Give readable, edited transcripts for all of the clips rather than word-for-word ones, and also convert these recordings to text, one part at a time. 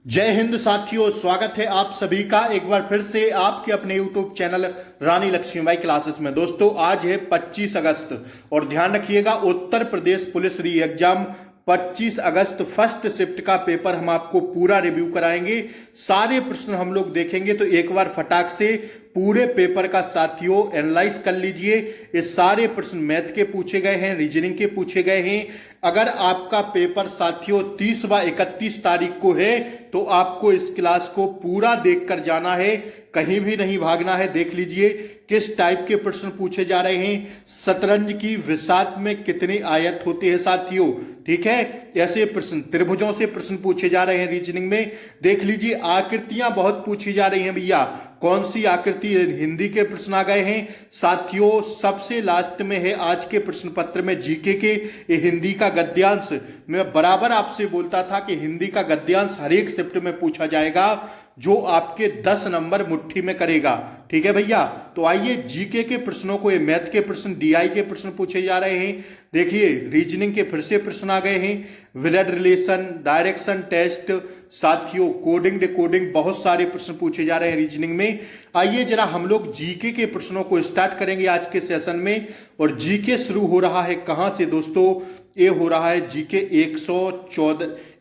जय हिंद साथियों, स्वागत है आप सभी का एक बार फिर से आपके अपने YouTube चैनल रानी लक्ष्मीबाई क्लासेस में। दोस्तों आज है 25 अगस्त और ध्यान रखिएगा उत्तर प्रदेश पुलिस री एग्जाम 25 अगस्त फर्स्ट शिफ्ट का पेपर हम आपको पूरा रिव्यू कराएंगे। सारे प्रश्न हम लोग देखेंगे, तो एक बार फटाक से पूरे पेपर का साथियों एनालाइज कर लीजिए। ये सारे प्रश्न मैथ के पूछे गए हैं, रीजनिंग के पूछे गए हैं। अगर आपका पेपर साथियों 30 व 31 तारीख को है तो आपको इस क्लास को पूरा देखकर जाना है, कहीं भी नहीं भागना है। देख लीजिए किस टाइप के प्रश्न पूछे जा रहे हैं, शतरंज की विसात में कितने आयत होते हैं साथियों, ठीक है। ऐसे प्रश्न त्रिभुजों से प्रश्न पूछे जा रहे हैं रीजनिंग में। देख लीजिए आकृतियां बहुत पूछी जा रही हैं भैया, कौन सी आकृति, हिंदी के प्रश्न आ गए हैं साथियों। सबसे लास्ट में है आज के प्रश्न पत्र में जीके के ये हिंदी का गद्यांश। मैं बराबर आपसे बोलता था कि हिंदी का गद्यांश हर एक शिफ्ट में पूछा जाएगा, जो आपके 10 नंबर मुट्ठी में करेगा, ठीक है भैया। तो आइए जीके के प्रश्नों को, ये मैथ के प्रश्न, डीआई के प्रश्न पूछे जा रहे हैं। देखिए रीजनिंग के फिर से प्रश्न आ गए हैं, ब्लड रिलेशन, डायरेक्शन टेस्ट साथियों, कोडिंग डिकोडिंग, बहुत सारे प्रश्न पूछे जा रहे हैं रीजनिंग में। आइए जरा हम लोग जीके के प्रश्नों को स्टार्ट करेंगे आज के सेशन में। और जीके शुरू हो रहा है कहां से दोस्तों, ये हो रहा है जीके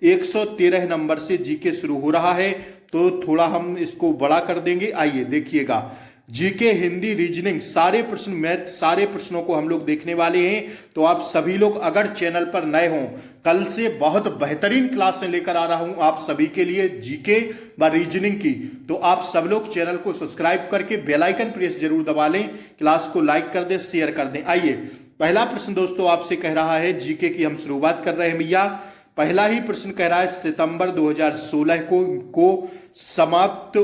113 नंबर से जीके शुरू हो रहा है। तो थोड़ा हम इसको बड़ा कर देंगे। आइए देखिएगा जीके, हिंदी, रीजनिंग, सारे प्रश्न, मैथ, सारे प्रश्नों को हम लोग देखने वाले हैं। तो आप सभी लोग अगर चैनल पर नए हों, कल से बहुत बेहतरीन क्लासें लेकर आ रहा हूं आप सभी के लिए जीके व रीजनिंग की। तो आप सब लोग चैनल को सब्सक्राइब करके बेल आइकन प्रेस जरूर दबा लें, क्लास को लाइक कर दें, शेयर कर दें। आइए पहला प्रश्न दोस्तों आपसे कह रहा है, जीके की हम शुरुआत कर रहे हैं भैया। पहला ही प्रश्न कह रहा है सितंबर 2016 को समाप्त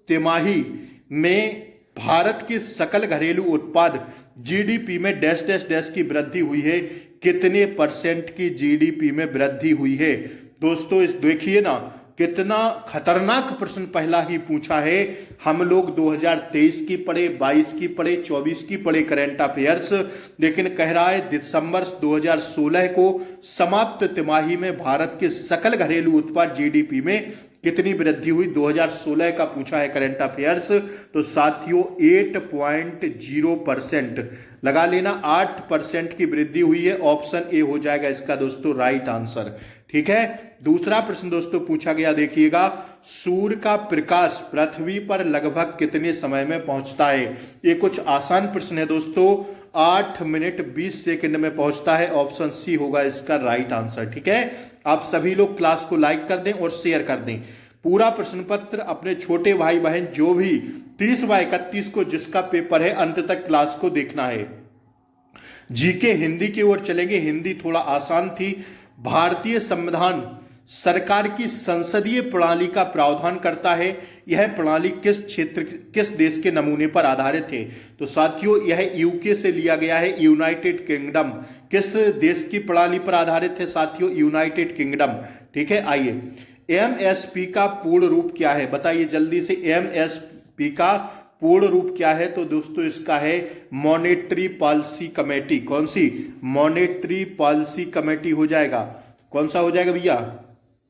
तिमाही में भारत के सकल घरेलू उत्पाद जीडीपी में डैश डैश डैश की वृद्धि हुई है। कितने परसेंट की जीडीपी में वृद्धि हुई है दोस्तों। इस देखिए ना कितना खतरनाक प्रश्न पहला ही पूछा है। हम लोग 2023 की पढ़े, 22 की पढ़े, 24 की पढ़े करंट अफेयर्स, लेकिन कह रहा है दिसंबर 2016 को समाप्त तिमाही में भारत के सकल घरेलू उत्पाद जीडीपी में कितनी वृद्धि हुई, 2016 का पूछा है करंट अफेयर्स। तो साथियों 8.0% लगा लेना, 8% की वृद्धि हुई है। ऑप्शन ए हो जाएगा इसका दोस्तों राइट आंसर, ठीक है। दूसरा प्रश्न दोस्तों पूछा गया, देखिएगा सूर्य का प्रकाश पृथ्वी पर लगभग कितने समय में पहुंचता है। ये कुछ आसान प्रश्न है दोस्तों, 8 मिनट 20 सेकंड में पहुंचता है। ऑप्शन सी होगा इसका राइट आंसर, ठीक है। आप सभी लोग क्लास को लाइक कर दें और शेयर कर दें। पूरा प्रश्न पत्र अपने छोटे भाई बहन जो भी 30 व 31 को जिसका पेपर है अंत तक क्लास को देखना है। जीके हिंदी की ओर चलेंगे, हिंदी थोड़ा आसान थी। भारतीय संविधान सरकार की संसदीय प्रणाली का प्रावधान करता है। यह प्रणाली किस क्षेत्र, किस देश के नमूने पर आधारित है। तो साथियों यह यूके से लिया गया है, यूनाइटेड किंगडम। किस देश की प्रणाली पर आधारित है साथियों, यूनाइटेड किंगडम, ठीक है। आइए एमएसपी का पूर्ण रूप क्या है, बताइए जल्दी से। एमएसपी का पूर्ण रूप क्या है, तो दोस्तों इसका है मॉनेटरी पॉलिसी कमेटी। कौन सी, मॉनेटरी पॉलिसी कमेटी हो जाएगा। कौन सा हो जाएगा भैया,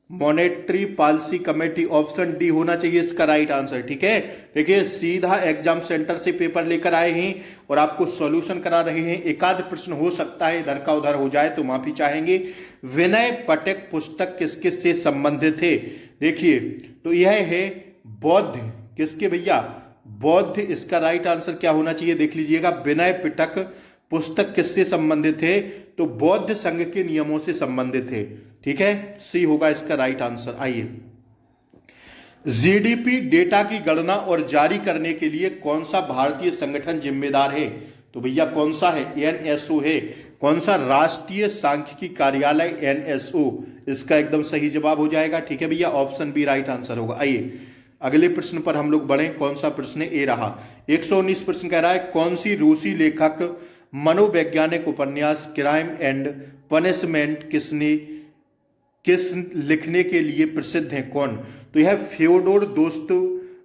monetary policy committee. Option D होना चाहिए इसका राइट आंसर, ठीक है। देखिए सीधा एग्जाम सेंटर से पेपर लेकर आए हैं और आपको सॉल्यूशन करा रहे हैं। एकाध प्रश्न हो सकता है इधर का उधर हो जाए तो माफी चाहेंगे। विनय पटक पुस्तक किस किस से संबंधित है, देखिए तो यह है बौद्ध, किसके भैया, बौद्ध। इसका राइट आंसर क्या होना चाहिए, देख लीजिएगा। विनय पिटक पुस्तक किससे संबंधित है, तो बौद्ध संघ के नियमों से संबंधित है, ठीक है। सी होगा इसका राइट आंसर। आइए जीडीपी डेटा की गणना और जारी करने के लिए कौन सा भारतीय संगठन जिम्मेदार है, तो भैया कौन सा है, एनएसओ है। कौन सा, राष्ट्रीय सांख्यिकी कार्यालय, एनएसओ। इसका एकदम सही जवाब हो जाएगा, ठीक है भैया। ऑप्शन बी राइट आंसर होगा। आइए अगले प्रश्न पर हम लोग बढ़े। कौन सा प्रश्न है, ए रहा 119 प्रश्न कह रहा है कौन सी रूसी लेखक मनोवैज्ञानिक उपन्यास क्राइम एंड पनिशमेंट किस लिखने के लिए प्रसिद्ध है, कौन। तो यह फ्योडोर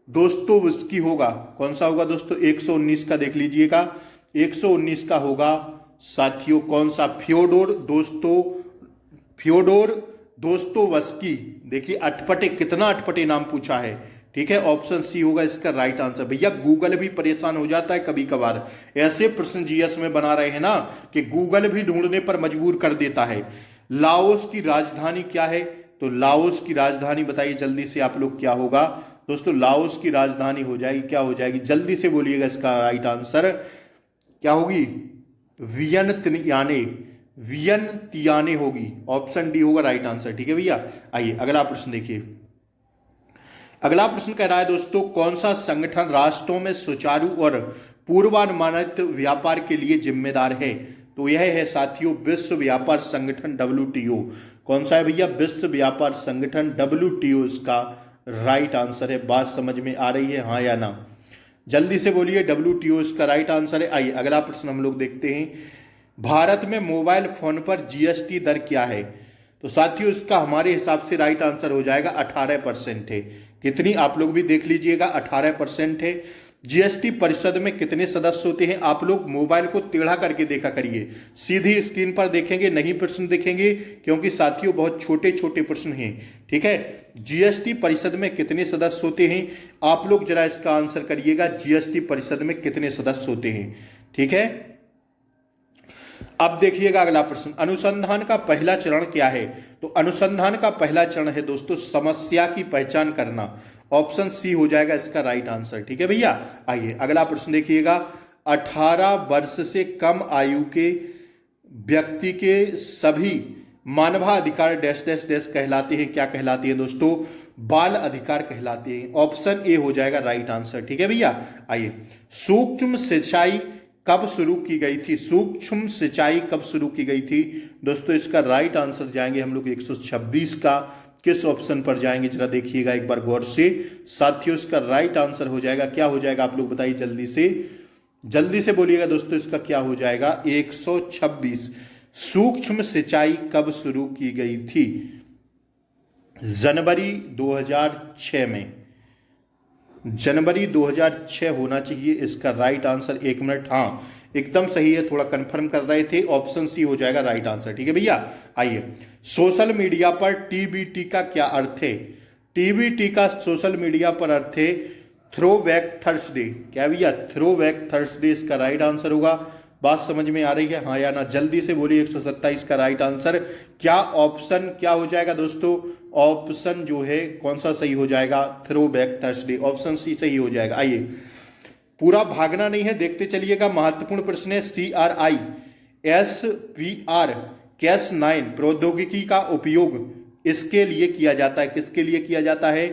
दोस्तोयेव्स्की होगा। कौन सा होगा दोस्तों, 119 का देख लीजिएगा, 119 का होगा साथियों कौन सा, फ्योडोर दोस्तोवस्की। देखिए अटपटे, कितना अटपटे नाम पूछा है। ठीक है, ऑप्शन सी होगा इसका राइट आंसर। भैया गूगल भी परेशान हो जाता है कभी कभार, ऐसे प्रश्न जीएस में बना रहे हैं ना कि गूगल भी ढूंढने पर मजबूर कर देता है। लाओस की राजधानी क्या है? तो लाओस की राजधानी बताइए जल्दी से आप लोग, क्या होगा दोस्तों? लाओस की राजधानी हो जाएगी, क्या हो जाएगी? जल्दी से बोलिएगा इसका राइट आंसर क्या होगी? वियनतियाने, वियनतियाने होगी। ऑप्शन डी होगा राइट आंसर। ठीक है भैया, आइए अगला प्रश्न देखिए। अगला प्रश्न कह रहा है दोस्तों, कौन सा संगठन राष्ट्रों में सुचारू और पूर्वानुमानित व्यापार के लिए जिम्मेदार है? तो यह है साथियों विश्व व्यापार संगठन WTO। कौन सा है भैया? विश्व व्यापार संगठन WTO इसका राइट आंसर है। बात समझ में आ रही है, हाँ या ना? जल्दी से बोलिए, WTO इसका राइट आंसर है। आइए अगला प्रश्न हम लोग देखते हैं। भारत में मोबाइल फोन पर GST दर क्या है? तो साथियों इसका हमारे हिसाब से राइट आंसर हो जाएगा 18% है। कितनी? आप लोग भी देख लीजिएगा, 18% है। GST परिषद में कितने सदस्य होते हैं? आप लोग मोबाइल को टेढ़ा करके देखा करिए, सीधी स्क्रीन पर देखेंगे नहीं प्रश्न देखेंगे, क्योंकि साथियों बहुत छोटे छोटे प्रश्न हैं। ठीक है, GST परिषद में कितने सदस्य होते हैं? आप लोग जरा इसका आंसर करिएगा, GST परिषद में कितने सदस्य होते हैं? ठीक है, अब देखिएगा अगला प्रश्न, अनुसंधान का पहला चरण क्या है? तो अनुसंधान का पहला चरण है दोस्तों समस्या की पहचान करना। ऑप्शन सी हो जाएगा इसका राइट आंसर। ठीक है भैया, आइए अगला प्रश्न देखिएगा। 18 वर्ष से कम आयु के व्यक्ति के सभी मानवाधिकार डैश डैश डैश कहलाते हैं। क्या कहलाते हैं दोस्तों? बाल अधिकार कहलाते हैं। ऑप्शन ए हो जाएगा राइट आंसर। ठीक है भैया, आइए सूक्ष्म सिंचाई कब शुरू की गई थी? सूक्ष्म सिंचाई कब शुरू की गई थी दोस्तों? इसका राइट आंसर जाएंगे हम लोग 126 का। किस ऑप्शन पर जाएंगे जरा देखिएगा एक बार गौर से साथियों। इसका राइट आंसर हो जाएगा, क्या हो जाएगा आप लोग बताइए जल्दी से बोलिएगा दोस्तों। इसका क्या हो जाएगा? 126। सूक्ष्म सिंचाई कब शुरू की गई थी? जनवरी 2006 में। जनवरी 2006 होना चाहिए इसका राइट आंसर। 1 मिनट, हाँ एकदम सही है, थोड़ा कंफर्म कर रहे थे। ऑप्शन सी हो जाएगा राइट आंसर। ठीक है भैया, आइए सोशल मीडिया पर TBT का क्या अर्थ है? TBT का सोशल मीडिया पर अर्थ है थ्रो बैक थर्सडे। क्या भैया? थ्रो बैक थर्सडे इसका राइट आंसर होगा। बात समझ में आ रही है, हाँ या ना? जल्दी से बोलिए 127 का राइट आंसर। क्या ऑप्शन क्या हो जाएगा दोस्तों? ऑप्शन जो है कौन सा सही हो जाएगा? Throwback Thursday, option C सही हो जाएगा। आइए पूरा भागना नहीं है, देखते चलिएगा। महत्वपूर्ण प्रश्न है। CRISPR Cas9 प्रौद्योगिकी का उपयोग इसके लिए किया जाता है। किसके लिए किया जाता है?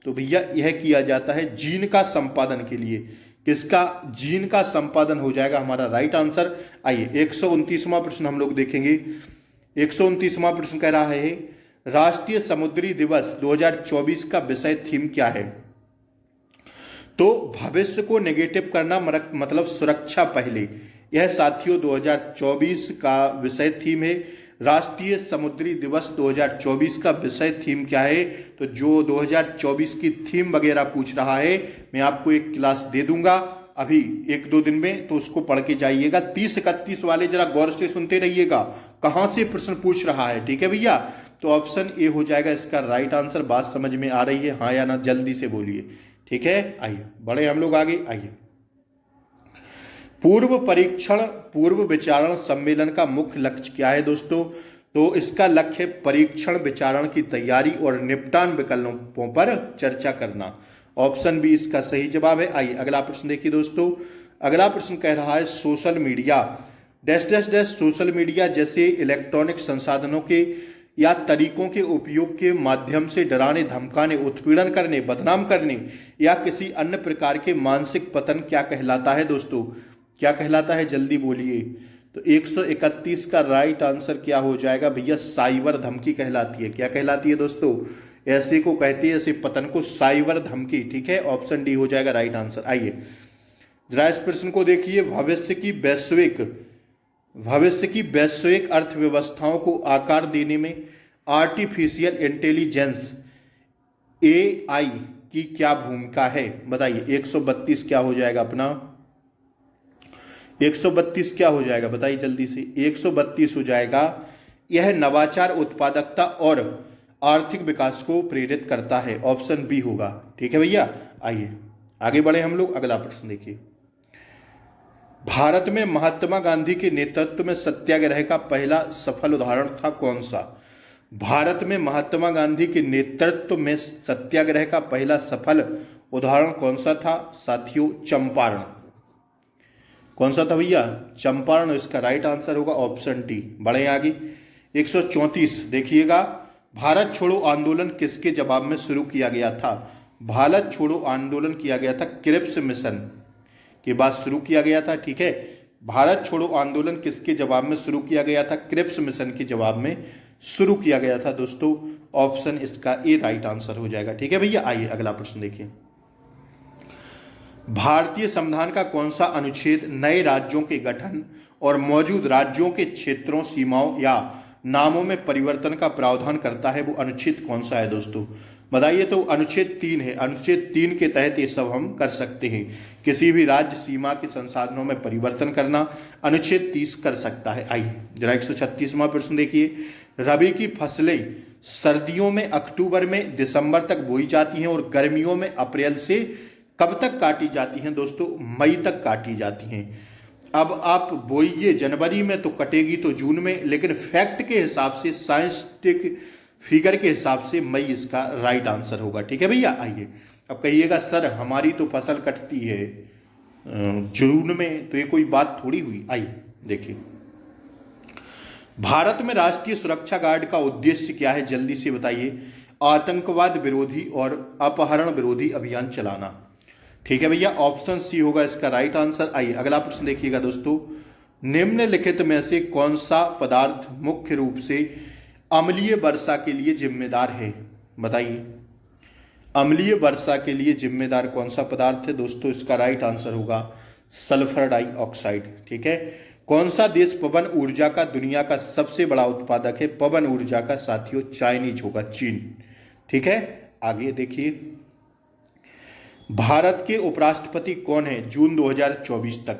तो भैया यह किया जाता है जीन का संपादन के लिए। किसका? जीन का संपादन हो जाएगा हमारा राइट आंसर। आइए 129वां प्रश्न हम लोग देखेंगे। 129वां प्रश्न कह रहा है राष्ट्रीय समुद्री दिवस 2024 का विषय थीम क्या है? तो भविष्य को नेगेटिव करना मतलब सुरक्षा पहले। यह साथियों 2024 का विषय थीम है। राष्ट्रीय समुद्री दिवस 2024 का विषय थीम क्या है? तो जो 2024 की थीम वगैरह पूछ रहा है मैं आपको एक क्लास दे दूंगा अभी 1-2 दिन में, तो उसको पढ़ के जाइएगा। 30-31 वाले जरा गौर से सुनते रहिएगा कहां से प्रश्न पूछ रहा है। ठीक है भैया, तो ऑप्शन ए हो जाएगा इसका राइट आंसर। बात समझ में आ रही है, हाँ या ना? जल्दी से बोलिए। ठीक है, आइए बढ़े हम लोग आगे। आइए पूर्व विचारण सम्मेलन का मुख्य लक्ष्य क्या है दोस्तों? तो इसका लक्ष्य परीक्षण विचारण की तैयारी और निपटान विकल्पों पर चर्चा करना। ऑप्शन बी इसका सही जवाब है। आइए अगला प्रश्न देखिए दोस्तों। अगला प्रश्न कह रहा है social media dash dash dash social media जैसे इलेक्ट्रॉनिक संसाधनों के या तरीकों के उपयोग के माध्यम से डराने, धमकाने, उत्पीड़न करने, बदनाम करने या किसी अन्य प्रकार के मानसिक पतन क्या कहलाता है दोस्तों? क्या कहलाता है? जल्दी बोलिए। तो 131 का राइट आंसर क्या हो जाएगा भैया? साइबर धमकी कहलाती है। क्या कहलाती है दोस्तों? ऐसे को कहते हैं, ऐसे पतन को साइबर धमकी। ठीक है, ऑप्शन डी हो जाएगा राइट आंसर। आइए जरा इस प्रश्न को देखिए। भविष्य की वैश्विक अर्थव्यवस्थाओं को आकार देने में आर्टिफिशियल इंटेलिजेंस AI की क्या भूमिका है? बताइए 132 क्या हो जाएगा अपना? 132 क्या हो जाएगा बताइए जल्दी से? 132 हो जाएगा यह नवाचार, उत्पादकता और आर्थिक विकास को प्रेरित करता है? ऑप्शन बी होगा। ठीक है भैया, आइए आगे बढ़े हम लोग। अगला प्रश्न देखिए, भारत में महात्मा गांधी के नेतृत्व में सत्याग्रह का पहला सफल उदाहरण था कौन सा? भारत में महात्मा गांधी के नेतृत्व में सत्याग्रह का पहला सफल उदाहरण कौन सा था? साथियों, चंपारण। कौन सा था भैया? चंपारण। इसका राइट आंसर होगा ऑप्शन डी। बढ़े आगे, 134 देखिएगा, भारत छोड़ो आंदोलन किसके जवाब में शुरू किया गया था? भारत छोड़ो आंदोलन किया गया था क्रिप्स मिशन के बाद शुरू किया गया था। ठीक है, भारत छोड़ो आंदोलन किसके जवाब में शुरू किया गया था? क्रिप्स मिशन के जवाब में शुरू किया गया था दोस्तों। ऑप्शन इसका ए राइट आंसर हो जाएगा। ठीक है भैया, आइए अगला प्रश्न देखिए, भारतीय संविधान का कौन सा अनुच्छेद नए राज्यों के गठन और मौजूद राज्यों के क्षेत्रों, सीमाओं या नामों में परिवर्तन का प्रावधान करता है? वो अनुच्छेद कौन सा है दोस्तों, बताइए। तो अनुच्छेद 3 है। अनुच्छेद 3 के तहत ये सब हम कर सकते हैं। किसी भी राज्य सीमा के संसाधनों में परिवर्तन करना अनुच्छेद 30 कर सकता है। आइए जरा 136वां प्रश्न देखिए, रबी की फसलें सर्दियों में अक्टूबर में दिसंबर तक बोई जाती हैं और गर्मियों में अप्रैल से कब तक काटी जाती हैं दोस्तों? मई तक काटी जाती हैं। अब आप बोइए जनवरी में तो कटेगी तो जून में, लेकिन फैक्ट के हिसाब से, साइंटिफिक फिगर के हिसाब से मई इसका राइट आंसर होगा। ठीक है भैया, आइए अब कहिएगा सर हमारी तो फसल कटती है जून में, तो ये कोई बात थोड़ी हुई। आइए देखिए, भारत में राष्ट्रीय सुरक्षा गार्ड का उद्देश्य क्या है? जल्दी से बताइए। आतंकवाद विरोधी और अपहरण विरोधी अभियान चलाना। ठीक है भैया, ऑप्शन सी होगा इसका राइट आंसर। आइए अगला प्रश्न देखिएगा दोस्तों, निम्नलिखित में से कौन सा पदार्थ मुख्य रूप से अम्लीय वर्षा के लिए जिम्मेदार है? बताइए, अम्लीय वर्षा के लिए जिम्मेदार कौन सा पदार्थ है दोस्तों? इसका राइट आंसर होगा सल्फर डाइऑक्साइड। ठीक है, कौन सा देश पवन ऊर्जा का दुनिया का सबसे बड़ा उत्पादक है? पवन ऊर्जा का साथियों चाइनीज होगा, चीन। ठीक है, आगे देखिए, भारत के उपराष्ट्रपति कौन है जून 2024 तक?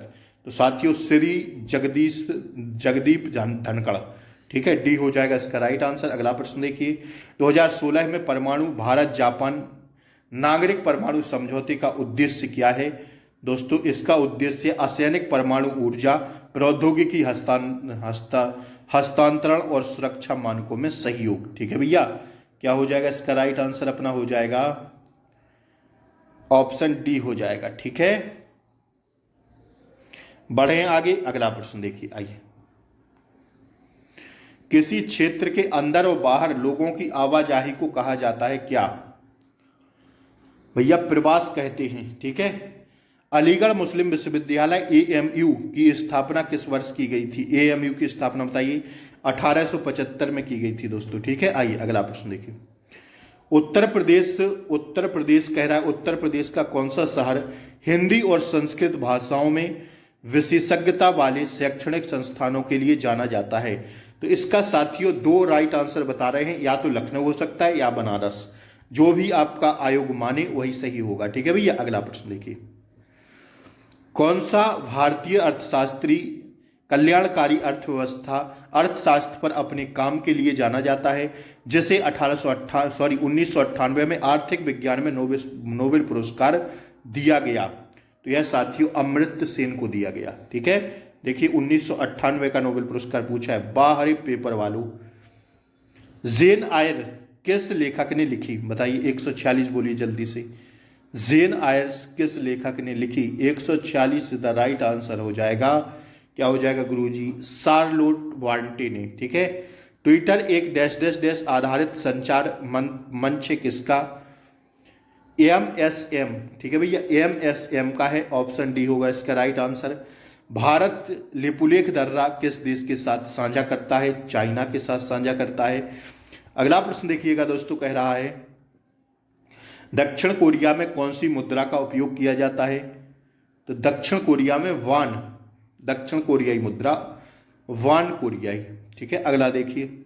तो साथियों श्री जगदीप धनखड़। ठीक है, डी हो जाएगा इसका राइट आंसर। अगला प्रश्न देखिए, 2016 में परमाणु भारत जापान नागरिक परमाणु समझौते का उद्देश्य क्या है दोस्तों? इसका उद्देश्य असैनिक परमाणु ऊर्जा प्रौद्योगिकी हस्तांतरण और सुरक्षा मानकों में सहयोग। ठीक है भैया, क्या हो जाएगा इसका राइट आंसर? अपना हो जाएगा ऑप्शन डी हो जाएगा। ठीक है, बढ़े आगे, अगला प्रश्न देखिए। आइए, किसी क्षेत्र के अंदर और बाहर लोगों की आवाजाही को कहा जाता है क्या? भैया प्रवास कहते हैं। ठीक है, अलीगढ़ मुस्लिम विश्वविद्यालय AMU की स्थापना किस वर्ष की गई थी? AMU की स्थापना बताइए। 1875 में की गई थी दोस्तों। ठीक है, आइए अगला प्रश्न देखिए, उत्तर प्रदेश कह रहा है, उत्तर प्रदेश का कौन सा शहर हिंदी और संस्कृत भाषाओं में विशेषज्ञता वाले शैक्षणिक संस्थानों के लिए जाना जाता है? तो इसका साथियों दो राइट आंसर बता रहे हैं, या तो लखनऊ हो सकता है या बनारस, जो भी आपका आयोग माने वही सही होगा। ठीक है भैया, अगला प्रश्न देखिए, कौन सा भारतीय अर्थशास्त्री कल्याणकारी अर्थशास्त्र पर अपने काम के लिए जाना जाता है, जिसे 1998 में आर्थिक विज्ञान में नोबेल पुरस्कार दिया गया? तो यह साथियों अमर्त्य सेन को दिया गया। ठीक है, देखिए 1998 का नोबेल पुरस्कार पूछा है, बाहरी पेपर वालों। जेन आयर किस लेखक ने लिखी? बताइए, 146 बोलिए जल्दी से। जेन आयर्स किस लेखक ने लिखी? 146 द राइट आंसर हो जाएगा। क्या हो जाएगा गुरुजी? शार्लोट ब्रॉन्टे ने। ठीक है, ट्विटर एक डैश डैश डैश आधारित संचार मंच है किसका? MSM। ठीक है भैया, MSM का है, ऑप्शन डी होगा इसका राइट आंसर। भारत लिपुलेख दर्रा किस देश के साथ साझा करता है? चाइना के साथ साझा करता है। अगला प्रश्न देखिएगा दोस्तों, कह रहा है दक्षिण कोरिया में कौन सी मुद्रा का उपयोग किया जाता है? तो दक्षिण कोरिया में वान, दक्षिण कोरियाई मुद्रा वान कोरियाई। ठीक है, अगला देखिए,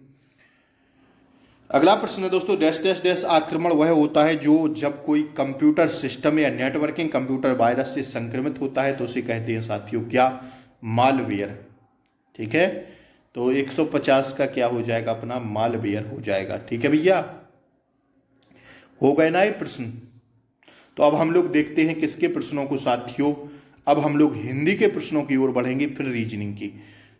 अगला प्रश्न है दोस्तों, डैश डैश डैश आक्रमण वह होता है जो जब कोई कंप्यूटर सिस्टम या नेटवर्किंग कंप्यूटर वायरस से संक्रमित होता है, तो उसे कहते हैं साथियों क्या? मालवेयर। ठीक है, तो 150 का क्या हो जाएगा अपना? मालवेयर हो जाएगा। ठीक है भैया, हो गए ना ये प्रश्न। तो अब हम लोग देखते हैं किसके प्रश्नों को साथियों। अब हम लोग हिंदी के प्रश्नों की ओर बढ़ेंगे, फिर रीजनिंग की।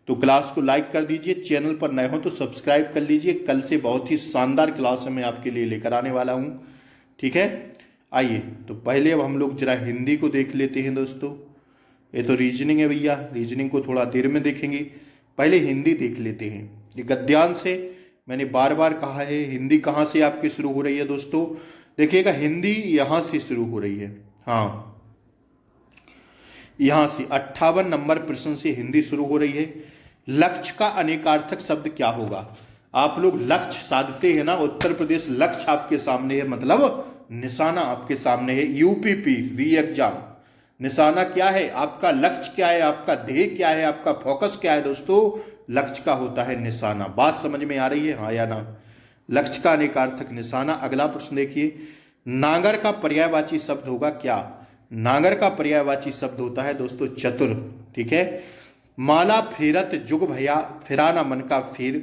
तो क्लास को लाइक कर दीजिए, चैनल पर नए हो तो सब्सक्राइब कर लीजिए। कल से बहुत ही शानदार क्लास मैं आपके लिए लेकर आने वाला हूं, ठीक है। आइए तो पहले अब हम लोग जरा हिंदी को देख लेते हैं दोस्तों। ये तो रीजनिंग है भैया, रीजनिंग को थोड़ा देर में देखेंगे, पहले हिंदी देख लेते हैं। ये गद्यांश से मैंने बार बार कहा है, हिंदी कहाँ से आपकी शुरू हो रही है दोस्तों। देखिएगा हिंदी यहां से शुरू हो रही है, हाँ यहां से 58 नंबर प्रश्न से हिंदी शुरू हो रही है। लक्ष्य का अनेकार्थक शब्द क्या होगा। आप लोग लक्ष्य साधते हैं ना, उत्तर प्रदेश लक्ष्य आपके सामने है, मतलब निशाना आपके सामने है। यूपीपी री एग्जाम निशाना क्या है, आपका लक्ष्य क्या है, आपका ध्येय क्या है, आपका फोकस क्या है दोस्तों। लक्ष्य का होता है निशाना। बात समझ में आ रही है, हाँ या ना। लक्ष्य का अनेकार्थक निशाना। अगला प्रश्न देखिए, नागर का पर्यायवाची शब्द होगा क्या। नागर का पर्यायवाची शब्द होता है दोस्तों चतुर, ठीक है। माला फेरत जुग भैया, फिराना मन का फिर,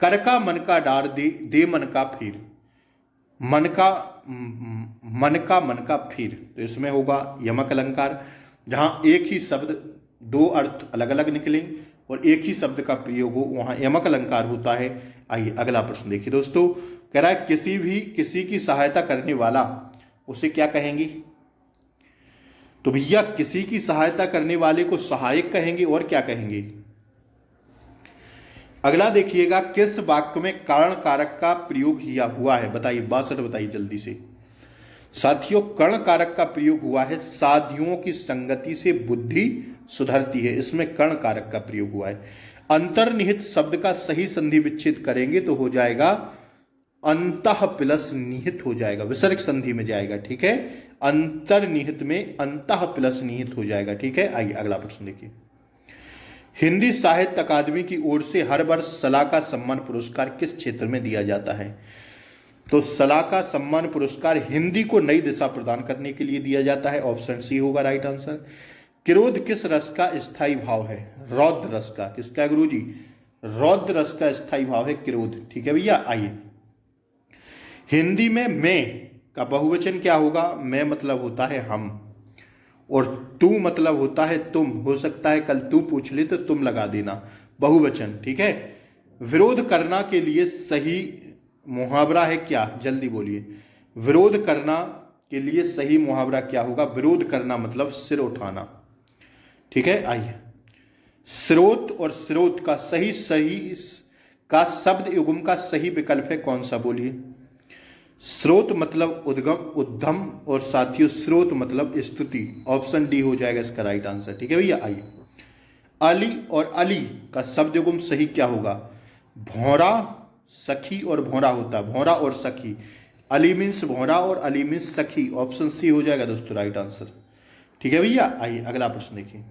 कर का मन का डार दे, दे मन का फिर, मन का फिर। तो इसमें होगा यमक अलंकार, जहां एक ही शब्द दो अर्थ अलग अलग निकले और एक ही शब्द का प्रयोग हो, वहां यमक अलंकार होता है। आइए अगला प्रश्न देखिए दोस्तों, कह रहा है किसी की सहायता करने वाला उसे क्या कहेंगे। तो भैया किसी की सहायता करने वाले को सहायक कहेंगे, और क्या कहेंगे। अगला देखिएगा, किस वाक्य में कर्ण कारक का प्रयोग किया हुआ है, बताइए 62 बताइए जल्दी से साथियों। कर्ण कारक का प्रयोग हुआ है, साधियों की संगति से बुद्धि सुधरती है, इसमें कर्ण कारक का प्रयोग हुआ है। अंतर्निहित शब्द का सही संधि विच्छेद करेंगे तो हो जाएगा अंतः प्लस निहित हो जाएगा, विसर्ग संधि में जाएगा, ठीक है। अंतर्निहित में अंतः प्लस निहित हो जाएगा, ठीक है। आइए अगला प्रश्न देखिए, हिंदी साहित्य अकादमी की ओर से हर वर्ष सलाह का सम्मान पुरस्कार किस क्षेत्र में दिया जाता है। तो सलाह का सम्मान पुरस्कार हिंदी को नई दिशा प्रदान करने के लिए दिया जाता है, ऑप्शन सी होगा राइट आंसर। क्रोध किस रस का स्थायी भाव है, रौद्र रस का। किसका गुरुजी, रौद्र रस का स्थायी भाव है क्रोध, ठीक है भैया। आइए हिंदी में मैं का बहुवचन क्या होगा, मैं मतलब होता है हम, और तू मतलब होता है तुम। हो सकता है कल तू पूछ ले तो तुम लगा देना, बहुवचन, ठीक है। विरोध करना के लिए सही मुहावरा है क्या, जल्दी बोलिए। विरोध करना के लिए सही मुहावरा क्या होगा। विरोध करना मतलब सिर उठाना, ठीक है। आइए स्रोत और स्रोत का सही का शब्द युग्म का सही विकल्प है कौन सा, बोलिए। स्रोत मतलब उद्गम उद्धम, और साथियों स्रोत मतलब स्तुति, ऑप्शन डी हो जाएगा इसका राइट आंसर, ठीक है भैया। आइए अली और अली का शब्द युग्म सही क्या होगा। भौरा सखी और भौरा होता है, भौरा और सखी। अली मीन्स भौरा और अली मीन्स सखी, ऑप्शन सी हो जाएगा दोस्तों राइट आंसर, ठीक है भैया। आइए अगला प्रश्न देखिए,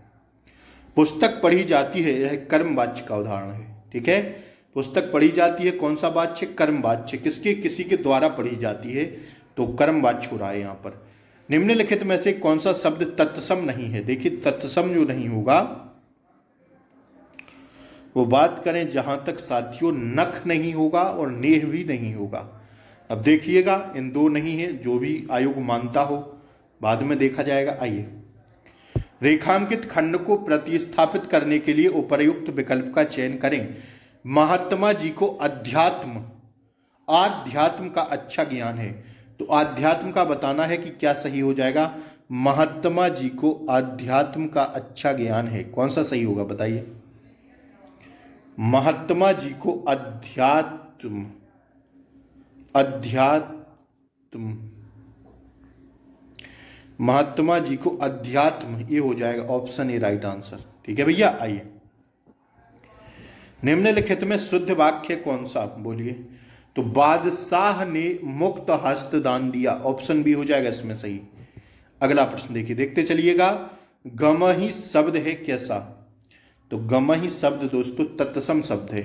पुस्तक पढ़ी जाती है, यह कर्म वाच्य का उदाहरण है, ठीक है। पुस्तक पढ़ी जाती है, कौन सा वाच्य, कर्म वाच्य। किसके, किसी के द्वारा पढ़ी जाती है, तो कर्म वाच्य हो रहा है यहां पर। निम्नलिखित में से कौन सा शब्द तत्सम नहीं है। देखिए तत्सम जो नहीं होगा, वो बात करें जहां तक साथियों नख नहीं होगा और नेह भी नहीं होगा। अब देखिएगा इन दो नहीं है, जो भी आयोग मानता हो बाद में देखा जाएगा। आइए रेखांकित खंड को प्रतिस्थापित करने के लिए उपर्युक्त विकल्प का चयन करें। महात्मा जी को आध्यात्म का अच्छा ज्ञान है, तो आध्यात्म का बताना है कि क्या सही हो जाएगा। महात्मा जी को आध्यात्म का अच्छा ज्ञान है, कौन सा सही होगा बताइए। महात्मा जी को अध्यात्म महात्मा जी को अध्यात्म, ये हो जाएगा ऑप्शन ए राइट आंसर, ठीक है भैया। आइए निम्नलिखित में शुद्ध वाक्य कौन सा, बोलिए। तो बादशाह ने मुक्त हस्त दान दिया, ऑप्शन बी हो जाएगा इसमें सही। अगला प्रश्न देखिए, देखते चलिएगा, गमही शब्द है कैसा। तो गमही शब्द दोस्तों तत्सम शब्द है।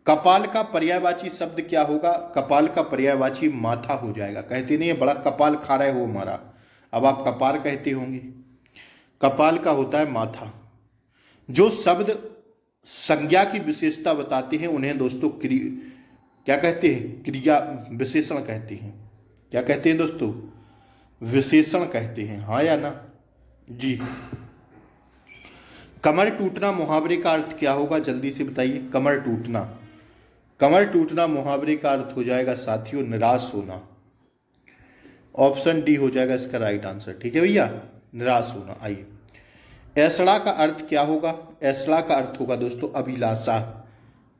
कपाल का पर्यायवाची शब्द क्या होगा। कपाल का पर्यायवाची माथा हो जाएगा। कहते नहीं है बड़ा कपाल खा रहे हो हमारा, अब आप कपाल कहते होंगे, कपाल का होता है माथा। जो शब्द संज्ञा की विशेषता बताते हैं उन्हें दोस्तों क्या कहते हैं, क्रिया विशेषण कहते हैं। क्या कहते हैं दोस्तों? विशेषण कहते हैं, हाँ या ना जी। कमर टूटना मुहावरे का अर्थ क्या होगा, जल्दी से बताइए। कमर टूटना, कमर टूटना मुहावरे का अर्थ हो जाएगा साथियों निराश होना। ऑप्शन डी हो जाएगा इसका राइट आंसर। ठीक है भैया, निराश होना। आइए, ऐसड़ा का अर्थ क्या होगा? ऐसड़ा का अर्थ होगा दोस्तों अभिलाषा।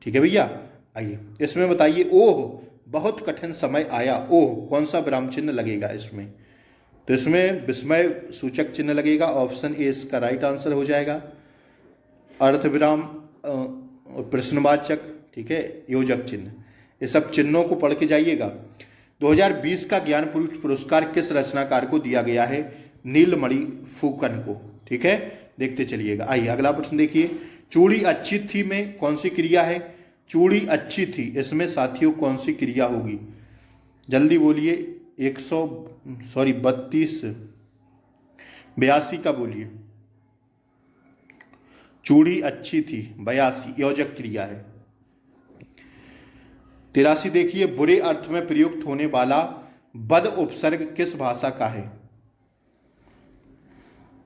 ठीक है भैया, आइए इसमें बताइए। ओह बहुत कठिन समय आया, ओह कौन सा विराम चिन्ह लगेगा इसमें? तो इसमें विस्मय सूचक चिन्ह लगेगा। ऑप्शन ए इसका राइट आंसर हो जाएगा। अर्थ विराम, प्रश्नवाचक, ठीक है, योजक चिन्ह, ये सब चिन्हों को पढ़ के जाइएगा। 2020 का ज्ञान पुरस्कार किस रचनाकार को दिया गया है? नीलमणि फुकन को। ठीक है, देखते चलिएगा। आइए अगला प्रश्न देखिए। चूड़ी अच्छी थी में कौन सी क्रिया है? चूड़ी अच्छी थी, इसमें साथियों कौन सी क्रिया होगी? जल्दी बोलिए। 32 82 का बोलिए। चूड़ी अच्छी थी 82 योजक क्रिया है। 83 देखिए। बुरे अर्थ में प्रयुक्त होने वाला बद उपसर्ग किस भाषा का है?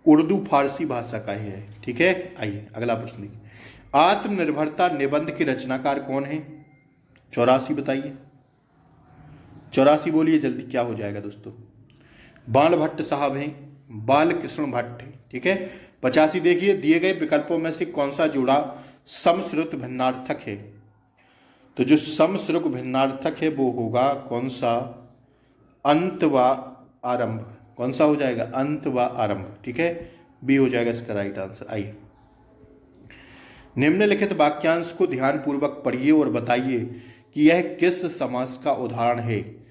उर्दू फारसी भाषा का ही है। ठीक है, आइए अगला प्रश्न देखिए। आत्मनिर्भरता निबंध के रचनाकार कौन है? 84 बताइए। 84 बोलिए जल्दी, क्या हो जाएगा दोस्तों? बाल भट्ट साहब हैं, बाल कृष्ण भट्ट है। ठीक है, 85 देखिए। दिए गए विकल्पों में से कौन सा जोड़ा समश्रुत भिन्नार्थक है? तो जो समश्रुत भिन्नार्थक है वो होगा कौन सा? अंत व आरंभ। कौन सा हो जाएगा? अंत व आरंभ। ठीक है, बी हो जाएगा इसका राइट आंसर। आइए, निम्नलिखित वाक्यांश को ध्यानपूर्वक पढ़िए और बताइए कि यह किस समास का उदाहरण है।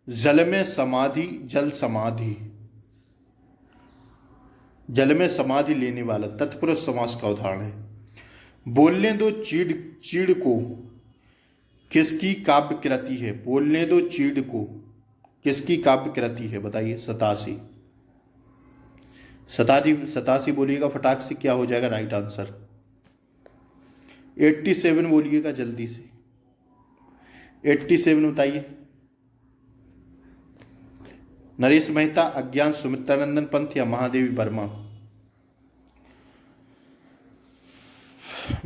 जल में समाधि, जल समाधि, जल में समाधि लेने वाला तत्पुरुष समास का उदाहरण है। बोलने दो चीड़ चीड़ को किसकी काव्य कृति है? बोलने दो चीड़ को किसकी काव्य कृति है? बताइए। 87 87 बोलिएगा फटाक से, क्या हो जाएगा राइट आंसर? 87 बोलिएगा जल्दी से। 87 बताइए। नरेश मेहता, अज्ञान सुमित्रानंदन पंत या महादेवी वर्मा?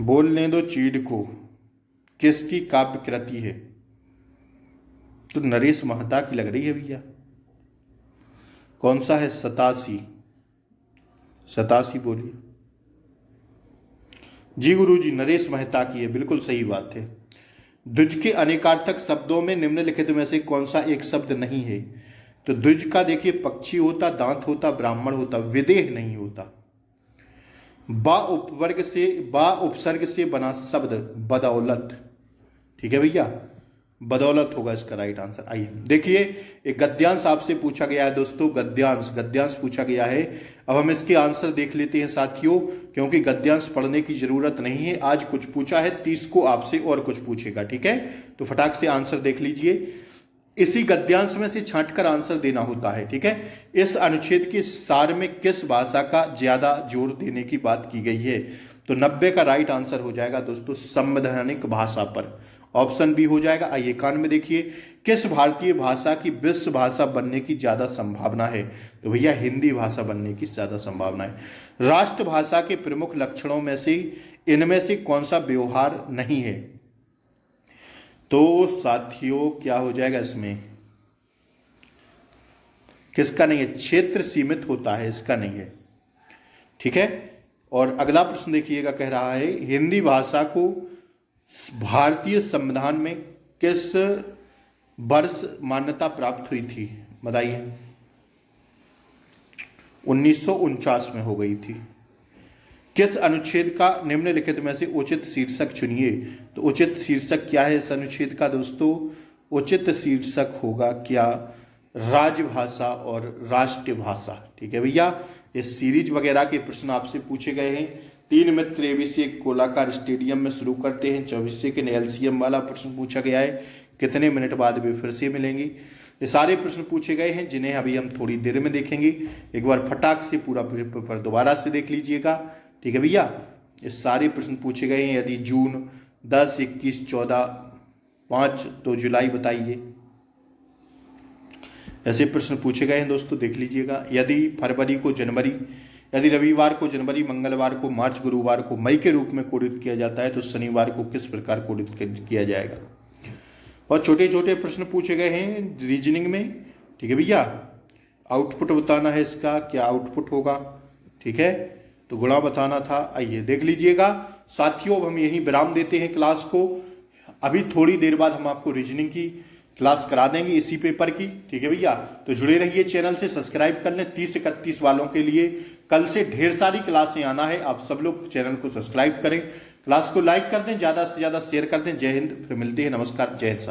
बोलने दो चीड़ को किसकी काव्य कृति है? तो नरेश मेहता की लग रही है भैया। कौन सा है? 87 बोलिए जी। गुरुजी नरेश मेहता की है, बिल्कुल सही बात है। द्विज के अनेकार्थक शब्दों में निम्नलिखित में से कौन सा एक शब्द नहीं है? तो द्विज का देखिए पक्षी होता, दांत होता, ब्राह्मण होता, विदेह नहीं होता। बा उपसर्ग से बना शब्द बदौलत। ठीक है भैया, बदौलत होगा इसका राइट आंसर। आइए देखिए, एक गद्यांश आपसे पूछा गया है दोस्तों, गद्यांश पूछा गया है। अब हम इसके आंसर देख लेते हैं साथियों, क्योंकि गद्यांश पढ़ने की जरूरत नहीं है। आज कुछ पूछा है, 30 को आपसे और कुछ पूछेगा। ठीक है, तो फटाक से आंसर देख लीजिए। इसी गद्यांश में से छांटकर आंसर देना होता है। ठीक है, इस अनुच्छेद के सार में किस भाषा का ज्यादा जोर देने की बात की गई है? तो 90 का राइट आंसर हो जाएगा दोस्तों संवैधानिक भाषा पर। ऑप्शन बी हो जाएगा। आइए 91 में देखिए। किस भारतीय भाषा की विश्व भाषा बनने की ज्यादा संभावना है? तो भैया हिंदी भाषा बनने की ज्यादा संभावना है। राष्ट्रभाषा के प्रमुख लक्षणों में से इनमें से कौन सा व्यवहार नहीं है? तो साथियों क्या हो जाएगा इसमें? किसका नहीं है? क्षेत्र सीमित होता है, इसका नहीं है। ठीक है, और अगला प्रश्न देखिएगा, कह रहा है हिंदी भाषा को भारतीय संविधान में किस वर्ष मान्यता प्राप्त हुई थी? बताइए। 1949 में हो गई थी। किस अनुच्छेद का निम्नलिखित में से उचित शीर्षक चुनिए? तो उचित शीर्षक क्या है इस अनुच्छेद का दोस्तों? उचित शीर्षक होगा क्या? राजभाषा और राष्ट्रभाषा। ठीक है भैया, इस सीरीज वगैरह के प्रश्न आपसे पूछे गए हैं। 3 मित्र एबीसी गोलाकार स्टेडियम में शुरू करते हैं। 24 सेकंड एलसीएम वाला प्रश्न पूछा गया है। कितने मिनट बाद भी फिर से मिलेंगे? ये सारे प्रश्न पूछे गए हैं जिन्हें अभी हम थोड़ी देर में देखेंगे। एक बार फटाक से पूरा पेपर दोबारा से देख लीजिएगा। ठीक है भैया, ये सारे प्रश्न पूछे गए हैं। यदि जून 10, 21, 14, 5 तो जुलाई बताइए। ऐसे प्रश्न पूछे गए हैं दोस्तों, देख लीजिएगा। यदि फरवरी को जनवरी, यदि रविवार को जनवरी, मंगलवार को मार्च, गुरुवार को मई के रूप में कोडित किया जाता है तो शनिवार को किस प्रकार कोडित किया जाएगा। और छोटे छोटे प्रश्न पूछे गए हैं रीजनिंग में, ठीक है भैया। आउटपुट बताना है इसका, क्या आउटपुट होगा, ठीक है। तो गुणा बताना था। आइए देख लीजिएगा साथियों, अब हम यहीं विराम देते हैं क्लास को। अभी थोड़ी देर बाद हम आपको रीजनिंग की क्लास करा देंगे इसी पेपर की, ठीक है भैया। तो जुड़े रहिए चैनल से, सब्सक्राइब कर लें। 30-31 वालों के लिए कल से ढेर सारी क्लासें आना है, आप सब लोग चैनल को सब्सक्राइब करें, क्लास को लाइक कर दें, ज्यादा से ज्यादा शेयर कर दें। जय हिंद, फिर मिलते हैं, नमस्कार, जय हिंद।